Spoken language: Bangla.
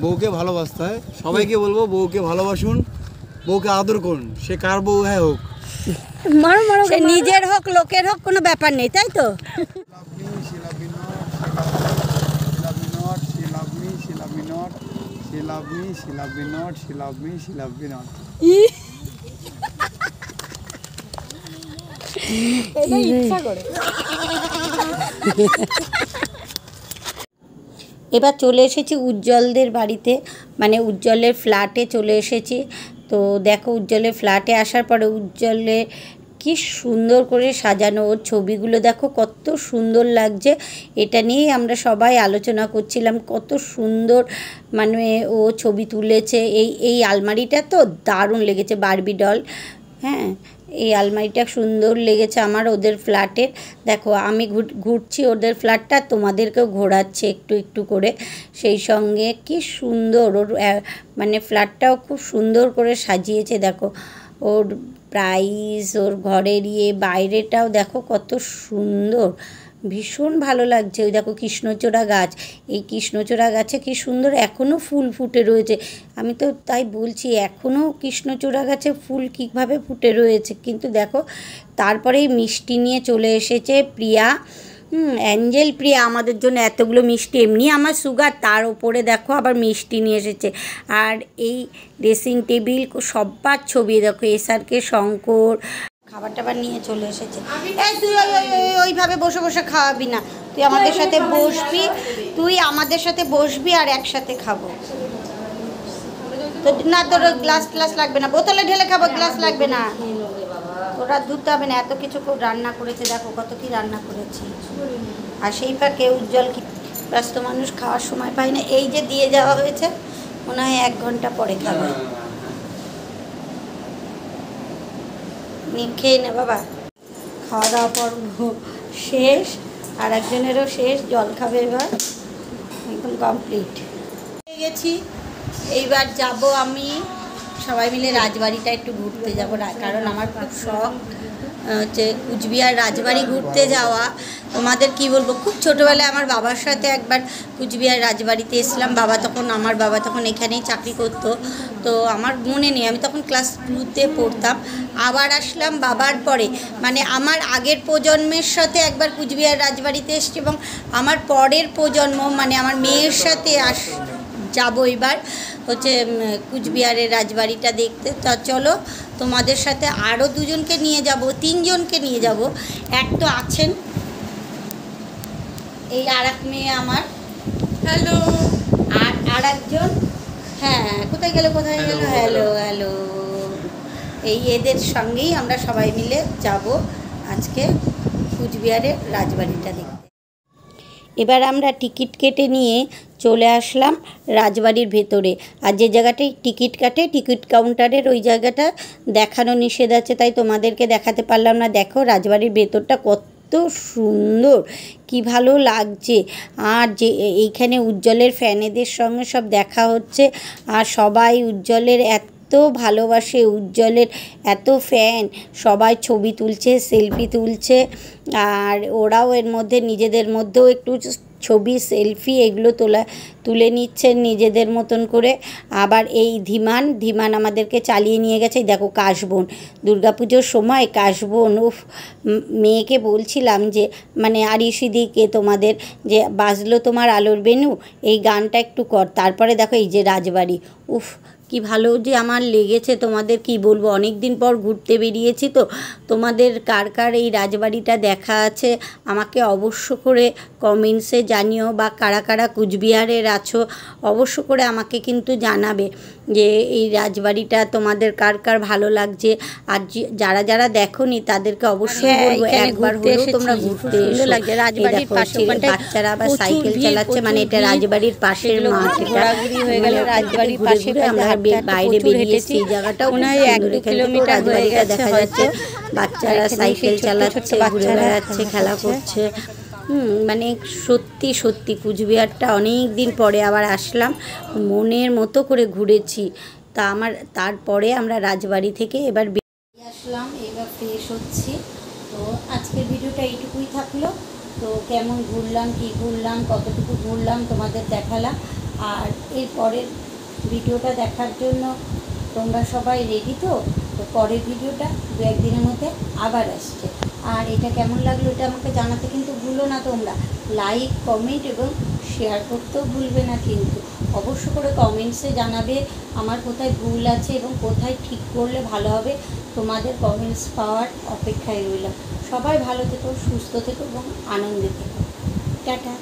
বউকে ভালোবাসতে হয়। সবাইকে বলবো বউকে ভালোবাসুন, বউকে আদর করুন, সে কার বউ হোক, সে নিজের হোক লোকের হোক কোনো ব্যাপার নেই, তাই তো? এবার চলে এসেছি উজ্জ্বলদের বাড়িতে, মানে উজ্জ্বলের ফ্ল্যাটে চলে এসেছি। তো দেখো উজ্জ্বলের ফ্ল্যাটে আসার পরে উজ্জ্বলে কি সুন্দর করে সাজানো, ওর ছবিগুলো দেখো কত সুন্দর লাগছে। এটা নিয়েই আমরা সবাই আলোচনা করছিলাম, কত সুন্দর মানে ও ছবি তুলেছে। এই আলমারিটা তো দারুণ লেগেছে, বারবি ডল। হ্যাঁ, এই আলমারিটা সুন্দর লেগেছে আমার ওদের ফ্ল্যাটের। দেখো আমি ঘুরছি ওদের ফ্ল্যাটটা, তোমাদেরকেও ঘোরাচ্ছে একটু একটু করে। সেই সঙ্গে কি সুন্দর ওর মানে ফ্ল্যাটটাও খুব সুন্দর করে সাজিয়েছে। দেখো ওর প্রাইস, ওর ঘরের বাইরেটাও দেখো কত সুন্দর, ভীষণ ভালো লাগছে। ওই দেখো কৃষ্ণচূড়া গাছ, এই কৃষ্ণচূড়া গাছে কি সুন্দর এখনও ফুল ফুটে রয়েছে। আমি তো তাই বলছি এখনও কৃষ্ণচূড়া গাছে ফুল কীভাবে ফুটে রয়েছে। কিন্তু দেখো তারপরেই মিষ্টি নিয়ে চলে এসেছে প্রিয়া, অ্যাঞ্জেল প্রিয়া আমাদের জন্য এতগুলো মিষ্টি। এমনি আমার সুগার, তার ওপরে দেখো আবার মিষ্টি নিয়ে এসেছে। আর এই ড্রেসিং টেবিল সবার ছবি দেখো, এসআরকে শঙ্কর খাবার টাবার নিয়ে চলে এসেছে। এই তুই ওইভাবে বসে বসে খাওয়াবি না, তুই আমাদের সাথে বসবি, আর একসাথে খাবো। তো না তোর গ্লাস লাগবে না, বোতলে ঢেলে খাবো, গ্লাস লাগবে না। ওরা ধুতে হবে না, এত কিছু রান্না করেছে, দেখো কত কি রান্না করেছে। আর সেই পাকে উজ্জ্বল কি ব্যস্ত মানুষ, খাওয়ার সময় পায় না। এই যে দিয়ে যাওয়া হয়েছে, মনে হয় 1 ঘন্টা পরে খাবে। খেয়ে নে বাবা, খাওয়া দাওয়া পর্ব শেষ, আর একজনেরও শেষ, জল খাবে এবার, একদম কমপ্লিট হয়ে গেছি। এইবার যাব আমি সবাই মিলে রাজবাড়িটা একটু ঘুরতে যাব, কারণ আমার খুব শখ হচ্ছে কুচবিহার রাজবাড়ি ঘুরতে যাওয়া। তোমাদের কি বলবো, খুব ছোটোবেলায় আমার বাবার সাথে একবার কুচবিহার রাজবাড়িতে এসেছিলাম। আমার বাবা তখন এখানেই চাকরি করতো, তো আমার মনে নেই, আমি তখন ক্লাস 2তে পড়তাম। আবার আসলাম বাবার পরে, মানে আমার আগের প্রজন্মের সাথে একবার কুচবিহার রাজবাড়িতে এসেছি, এবং আমার পরের প্রজন্ম মানে আমার মেয়ের সাথে যাবো এবার হচ্ছে কুচবিহারের রাজবাড়িটা দেখতে। তা চলো তোমাদের সাথে আরও 2জনকে নিয়ে যাব, 3জনকে নিয়ে যাব। এক তো আছেন এই আর এক মেয়ে আমার, হ্যালো, আর একজন, হ্যাঁ কোথায় গেল হ্যালো। এই এদের সঙ্গেই আমরা সবাই মিলে যাব আজকে কুচবিহারের রাজবাড়িটা দেখতে। এবার আমরা টিকিট কেটে নিয়ে চলে আসলাম রাজবাড়ির ভেতরে। আর যে জায়গাটায় টিকিট কাটে, টিকিট কাউন্টারের ওই জায়গাটা দেখানো নিষেধ আছে, তাই তোমাদেরকে দেখাতে পারলাম না। দেখো রাজবাড়ির ভেতরটা কত সুন্দর, কি ভালো লাগছে। আর যে এইখানে উজ্জ্বলের ফ্যানেদের সঙ্গে সব দেখা হচ্ছে, আর সবাই উজ্জ্বলের এত ভালোবাসে, উজ্জ্বলের এত ফ্যান, সবাই ছবি তুলছে, সেলফি তুলছে। আর ওরাও এর মধ্যে নিজেদের মধ্যেও একটু ছবি, সেলফি এগুলো তুলে নিচ্ছেন নিজেদের মতন করে। আবার এই ধীমান আমাদেরকে চালিয়ে নিয়ে গেছে। দেখো কাশবন, দুর্গাপুজোর সময় কাশবন, মেয়েকে বলছিলাম যে মানে আরিশিদিকে তোমাদের, যে বাজলো তোমার আলোর বেনু, এই গানটা একটু কর। তারপরে দেখো এই যে রাজবাড়ি, কি ভালো যে আমার লেগেছে, তোমাদের কি বলবো। অনেক দিন পর ঘুরতে বেরিয়েছি, তো তোমাদের কার কার এই রাজবাড়িটা দেখা আছে আমাকে অবশ্য করে কমেন্টসে জানিও, বা কারা কারা কুচবিহারের আছো অবশ্য করে আমাকে কিন্তু জানাবে যে এই রাজবাড়িটা তোমাদের কার কার ভালো লাগছে। আর যারা দেখোনি তাদেরকে অবশ্যই বলবো একবার হলেও তোমরা ঘুরতে এসো। রাজবাড়ির পাশে বাচ্চারা আবার সাইকেল চালাচ্ছে, মানে এটা রাজবাড়ির পাশের মাঠ, ঘোরাঘুরি হয়ে গেল রাজবাড়ির পাশে। আমরা বাইরে বেরিয়েছি, এই জায়গাটাও মনে হয় 1-2 কিলোমিটার রাজবাড়িটা দেখা যাচ্ছে। বাচ্চারা সাইকেল চালাচ্ছে, ঘুরে বেড়াচ্ছে, খেলা করছে। মানে সত্যি কুচবিহারটা অনেক দিন পরে আবার আসলাম, মনের মতো করে ঘুরেছি। তারপরে আমরা রাজবাড়ি থেকে এবার বেরিয়ে আসলাম, এবার ফ্রেশ হচ্ছি। তো আজকের ভিডিওটা এইটুকুই থাকলো। তো কেমন ঘুরলাম, কতটুকু ঘুরলাম তোমাদের দেখালাম। আর এর পরের ভিডিওটা দেখার জন্য তোমরা সবাই রেডি তো? তো পরের ভিডিওটা 2-1 দিনের মধ্যে আবার আসছে। আর এটা কেমন লাগলো এটা আমাকে জানাতে কিন্তু ভুলো না তোমরা। লাইক, কমেন্ট এবং শেয়ার করতেও ভুলবে না কিন্তু। অবশ্য করে কমেন্টসে জানাবে আমার কোথায় ভুল আছে এবং কোথায় ঠিক করলে ভালো হবে। তোমাদের কমেন্টস পাওয়ার অপেক্ষায় রইলাম। সবাই ভালো থেকো, সুস্থ থেকো এবং আনন্দে থেকো। টাটা।